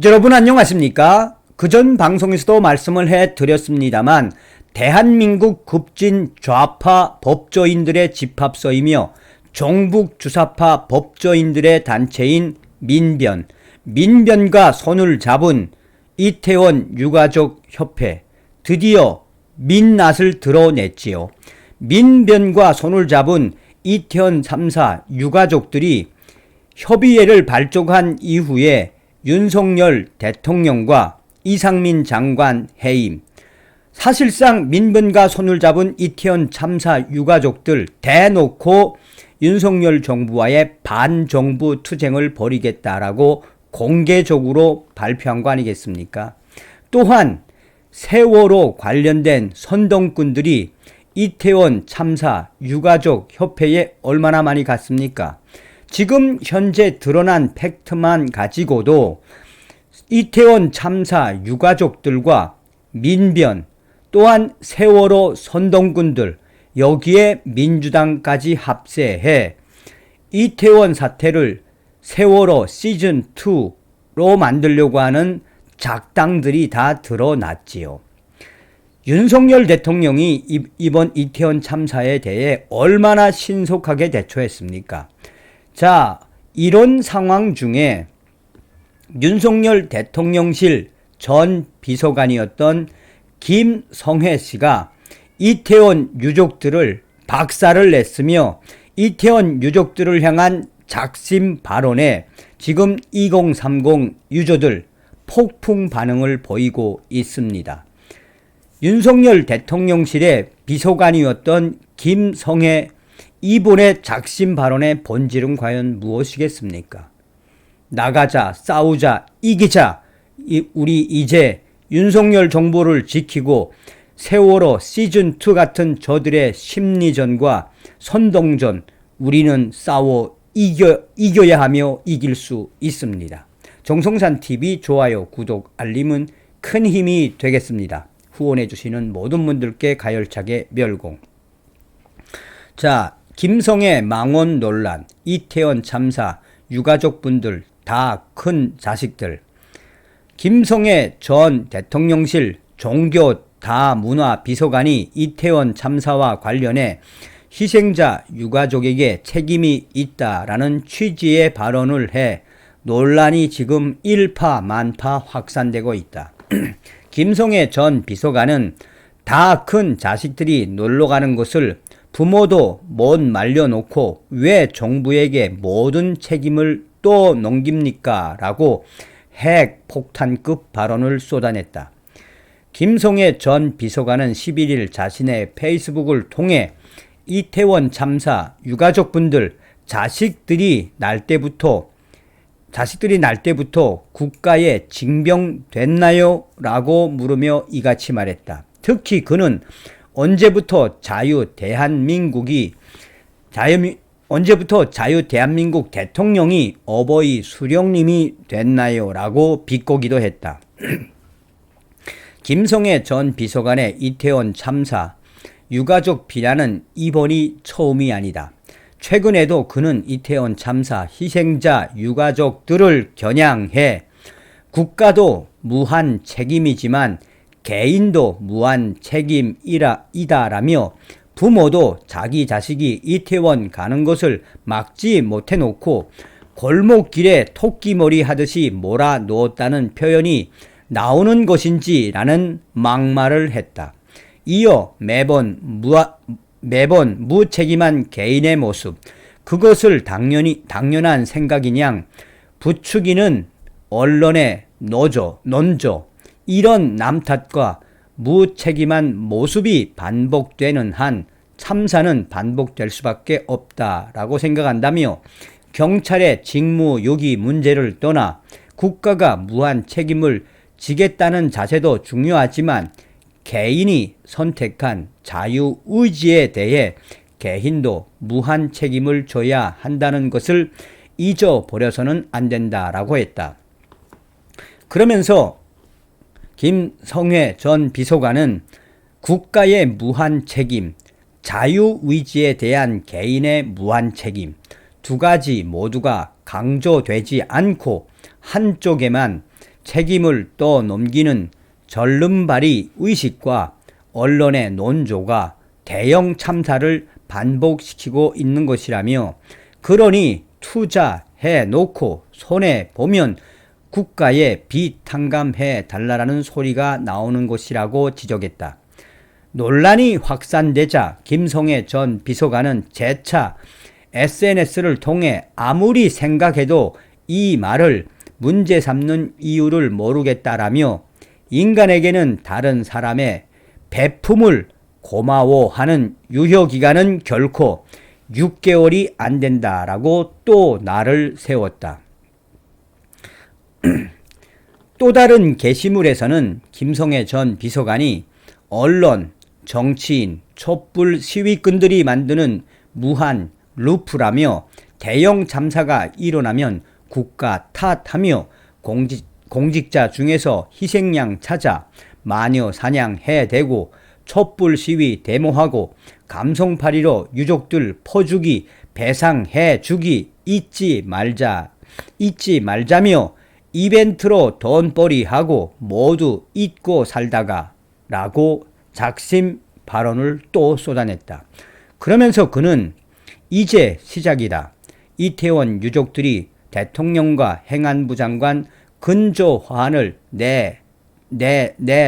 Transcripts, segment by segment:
여러분 안녕하십니까? 그전 방송에서도 말씀을 해드렸습니다만 대한민국 급진 좌파 법조인들의 집합서이며 종북 주사파 법조인들의 단체인 민변과 손을 잡은 이태원 유가족 협회 드디어 민낯을 드러냈지요. 민변과 손을 잡은 이태원 3사 유가족들이 협의회를 발족한 이후에 윤석열 대통령과 이상민 장관 해임, 사실상 민변과 손을 잡은 이태원 참사 유가족들 대놓고 윤석열 정부와의 반정부 투쟁을 벌이겠다라고 공개적으로 발표한 거 아니겠습니까? 또한 세월호 관련된 선동꾼들이 이태원 참사 유가족 협회에 얼마나 많이 갔습니까? 지금 현재 드러난 팩트만 가지고도 이태원 참사 유가족들과 민변 또한 세월호 선동꾼들 여기에 민주당까지 합세해 이태원 사태를 세월호 시즌2로 만들려고 하는 작당들이 다 드러났지요. 윤석열 대통령이 이번 이태원 참사에 대해 얼마나 신속하게 대처했습니까? 자, 이런 상황 중에 윤석열 대통령실 전 비서관이었던 김성회 씨가 이태원 유족들을 박살을 냈으며 이태원 유족들을 향한 작심 발언에 지금 2030 유저들 폭풍 반응을 보이고 있습니다. 윤석열 대통령실의 비서관이었던 김성회 이분의 작심 발언의 본질은 과연 무엇이겠습니까? 나가자, 싸우자, 이기자. 우리 이제 윤석열 정부를 지키고 세월호 시즌2 같은 저들의 심리전과 선동전 우리는 싸워 이겨야 하며 이길 수 있습니다. 정성산TV 좋아요, 구독, 알림은 큰 힘이 되겠습니다. 후원해주시는 모든 분들께 가열차게 멸공. 자, 김성애 망원 논란, 이태원 참사, 유가족분들 다 큰 자식들. 김성애 전 대통령실 종교다문화 비서관이 이태원 참사와 관련해 희생자 유가족에게 책임이 있다라는 취지의 발언을 해 논란이 지금 일파만파 확산되고 있다. 김성애 전 비서관은 다 큰 자식들이 놀러가는 것을 부모도 못 말려놓고 왜 정부에게 모든 책임을 또 넘깁니까? 라고 핵폭탄급 발언을 쏟아냈다. 김성애 전 비서관은 11일 자신의 페이스북을 통해 이태원 참사 유가족분들 자식들이 날 때부터 국가에 징병됐나요? 라고 물으며 이같이 말했다. 특히 그는 언제부터 대한민국 대통령이 어버이 수령님이 됐나요? 라고 비꼬기도 했다. 김성애 전 비서관의 이태원 참사 유가족 비난은 이번이 처음이 아니다. 최근에도 그는 이태원 참사 희생자 유가족들을 겨냥해 국가도 무한 책임이지만 개인도 무한 책임이다라며 부모도 자기 자식이 이태원 가는 것을 막지 못해놓고 골목길에 토끼머리 하듯이 몰아놓았다는 표현이 나오는 것인지라는 막말을 했다. 이어 매번 무책임한 개인의 모습, 그것을 당연한 생각이냥 부추기는 언론의 논조, 이런 남탓과 무책임한 모습이 반복되는 한 참사는 반복될 수밖에 없다라고 생각한다며 경찰의 직무유기 문제를 떠나 국가가 무한 책임을 지겠다는 자세도 중요하지만 개인이 선택한 자유의지에 대해 개인도 무한 책임을 져야 한다는 것을 잊어버려서는 안 된다라고 했다. 그러면서 김성회 전 비서관은 국가의 무한 책임, 자유의지에 대한 개인의 무한 책임 두 가지 모두가 강조되지 않고 한쪽에만 책임을 떠넘기는 절름발이 의식과 언론의 논조가 대형 참사를 반복시키고 있는 것이라며, 그러니 투자해 놓고 손해보면 국가에 빚 탕감해 달라라는 소리가 나오는 것이라고 지적했다. 논란이 확산되자 김성애 전 비서관은 재차 SNS를 통해 아무리 생각해도 이 말을 문제 삼는 이유를 모르겠다라며, 인간에게는 다른 사람의 배품을 고마워하는 유효기간은 결코 6개월이 안 된다라고 또 날을 세웠다. 또 다른 게시물에서는 김성애 전 비서관이 언론, 정치인, 촛불 시위꾼들이 만드는 무한 루프라며, 대형 참사가 일어나면 국가 탓하며 공직자 중에서 희생양 찾아 마녀 사냥해대고 촛불 시위 데모하고 감성팔이로 유족들 퍼주기 배상해주기 잊지 말자며 이벤트로 돈벌이하고 모두 잊고 살다가 라고 작심 발언을 또 쏟아냈다. 그러면서 그는 이제 시작이다. 이태원 유족들이 대통령과 행안부 장관 근조화환을 내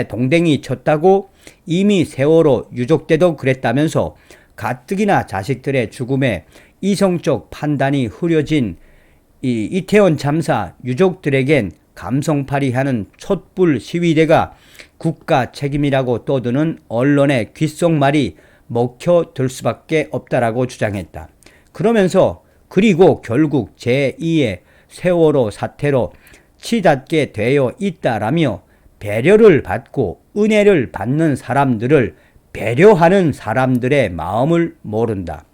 동댕이 쳤다고, 이미 세월호 유족 때도 그랬다면서 가뜩이나 자식들의 죽음에 이성적 판단이 흐려진 이태원 참사 유족들에겐 감성팔이하는 촛불 시위대가 국가 책임이라고 떠드는 언론의 귓속말이 먹혀들 수밖에 없다라고 주장했다. 그러면서 그리고 결국 제2의 세월호 사태로 치닫게 되어 있다라며, 배려를 받고 은혜를 받는 사람들을 배려하는 사람들의 마음을 모른다.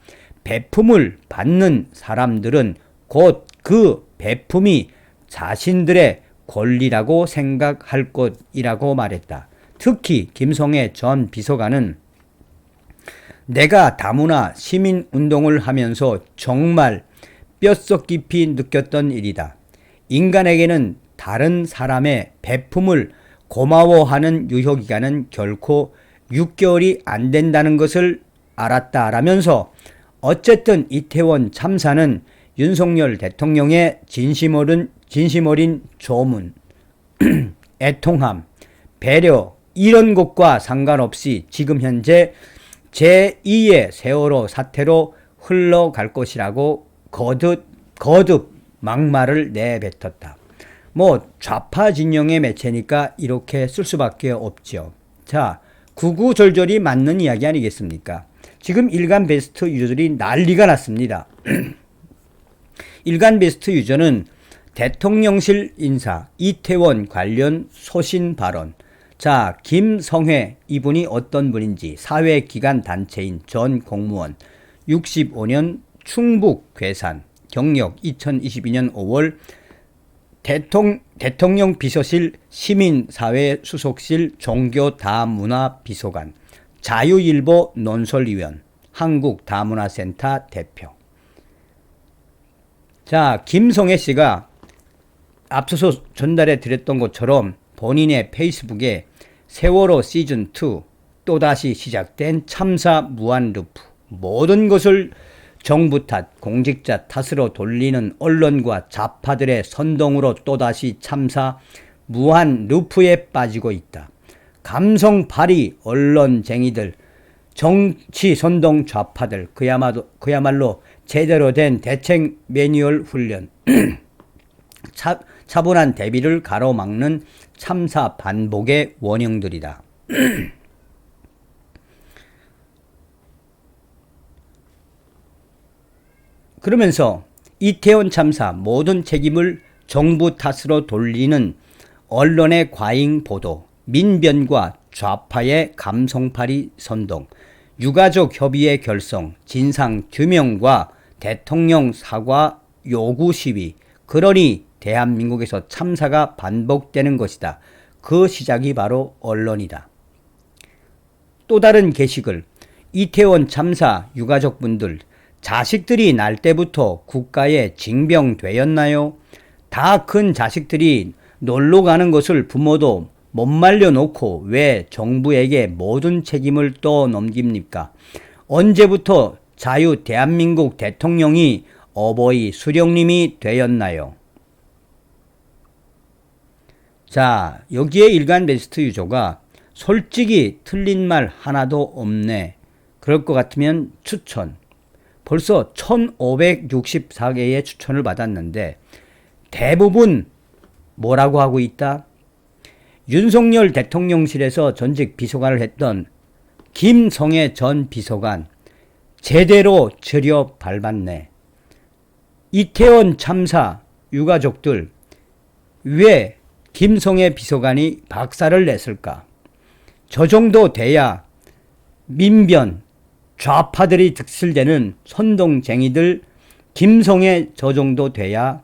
배품을 받는 사람들은 곧 그 배품이 자신들의 권리라고 생각할 것이라고 말했다. 특히 김성애 전 비서관은 내가 다문화 시민운동을 하면서 정말 뼛속 깊이 느꼈던 일이다. 인간에게는 다른 사람의 배품을 고마워하는 유효기간은 결코 6개월이 안 된다는 것을 알았다라면서, 어쨌든 이태원 참사는 윤석열 대통령의 진심 어린 조문, 애통함, 배려 이런 것과 상관없이 지금 현재 제2의 세월호 사태로 흘러갈 것이라고 거듭 막말을 내뱉었다. 좌파 진영의 매체니까 이렇게 쓸 수밖에 없죠. 자, 구구절절이 맞는 이야기 아니겠습니까? 지금 일간 베스트 유저들이 난리가 났습니다. 일간 베스트 유저는 대통령실 인사, 이태원 관련 소신 발언. 자, 김성회 이분이 어떤 분인지, 사회기관 단체인 전 공무원, 65년 충북 괴산, 경력 2022년 5월 대통령 비서실 시민사회 수석실 종교다문화비서관, 자유일보 논설위원, 한국다문화센터 대표. 자, 김성애 씨가 앞서서 전달해 드렸던 것처럼 본인의 페이스북에 세월호 시즌2 또다시 시작된 참사 무한 루프, 모든 것을 정부 탓, 공직자 탓으로 돌리는 언론과 좌파들의 선동으로 또다시 참사 무한 루프에 빠지고 있다. 감성팔이 언론쟁이들, 정치 선동 좌파들, 그야말로 제대로 된 대책 매뉴얼 훈련, 차분한 대비를 가로막는 참사 반복의 원형들이다. 그러면서 이태원 참사 모든 책임을 정부 탓으로 돌리는 언론의 과잉 보도, 민변과 좌파의 감성팔이 선동, 유가족 협의회 결성, 진상 규명과 대통령 사과 요구 시위, 그러니 대한민국에서 참사가 반복되는 것이다. 그 시작이 바로 언론이다. 또 다른 게시글, 이태원 참사 유가족분들, 자식들이 날 때부터 국가에 징병되었나요? 다 큰 자식들이 놀러 가는 것을 부모도 못 말려놓고 왜 정부에게 모든 책임을 떠넘깁니까? 언제부터 자유 대한민국 대통령이 어버이 수령님이 되었나요? 자, 여기에 일간 베스트 유저가 솔직히 틀린 말 하나도 없네. 그럴 것 같으면 추천. 벌써 1564개의 추천을 받았는데 대부분 뭐라고 하고 있다? 윤석열 대통령실에서 전직 비서관을 했던 김성애 전 비서관 제대로 들여 밟았네. 이태원 참사 유가족들 왜 김성애 비서관이 박살을 냈을까? 저 정도 돼야 민변 좌파들이 득실되는 선동쟁이들 김성애 저 정도 돼야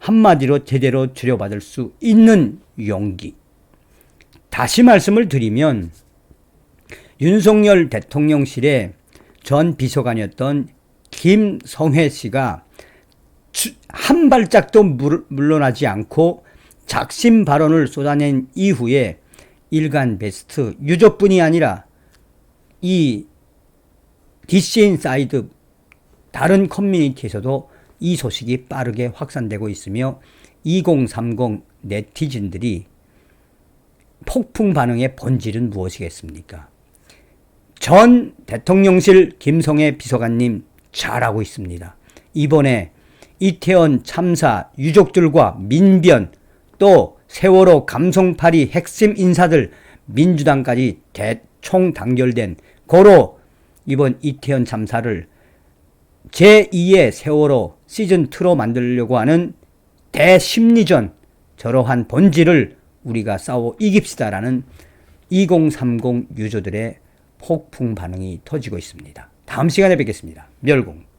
한마디로 제대로 들여받을 수 있는 용기. 다시 말씀을 드리면 윤석열 대통령실의 전 비서관이었던 김성회 씨가 한 발짝도 물러나지 않고 작심 발언을 쏟아낸 이후에 일간 베스트 유저뿐이 아니라 이 DC인사이드 다른 커뮤니티에서도 이 소식이 빠르게 확산되고 있으며 2030 네티즌들이 폭풍 반응의 본질은 무엇이겠습니까? 전 대통령실 김성애 비서관님 잘하고 있습니다. 이번에 이태원 참사 유족들과 민변 또 세월호 감성팔이 핵심 인사들 민주당까지 대총 단결된 고로 이번 이태원 참사를 제2의 세월호 시즌2로 만들려고 하는 대심리전 저러한 본질을 우리가 싸워 이깁시다라는 2030 유저들의 폭풍 반응이 터지고 있습니다. 다음 시간에 뵙겠습니다. 멸공.